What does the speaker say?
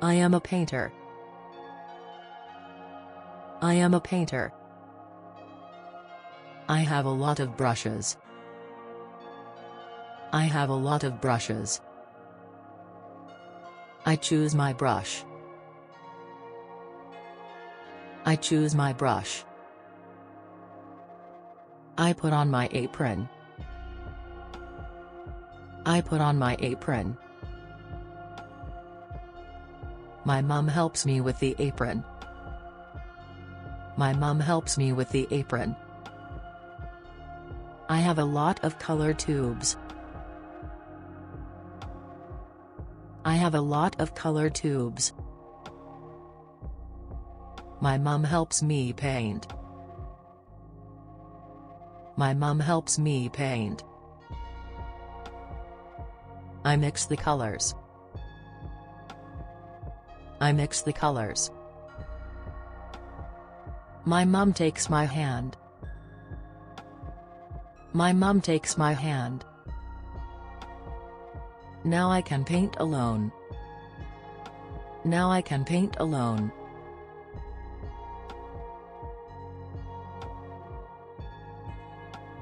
I am a painter. I am a painter. I have a lot of brushes. I have a lot of brushes. I choose my brush. I choose my brush. I put on my apron. I put on my apron. My mum helps me with the apron. My mum helps me with the apron. I have a lot of color tubes. I have a lot of color tubes. My mum helps me paint. My mum helps me paint. I mix the colors. I mix the colors. My mum takes my hand. My mum takes my hand. Now I can paint alone. Now I can paint alone.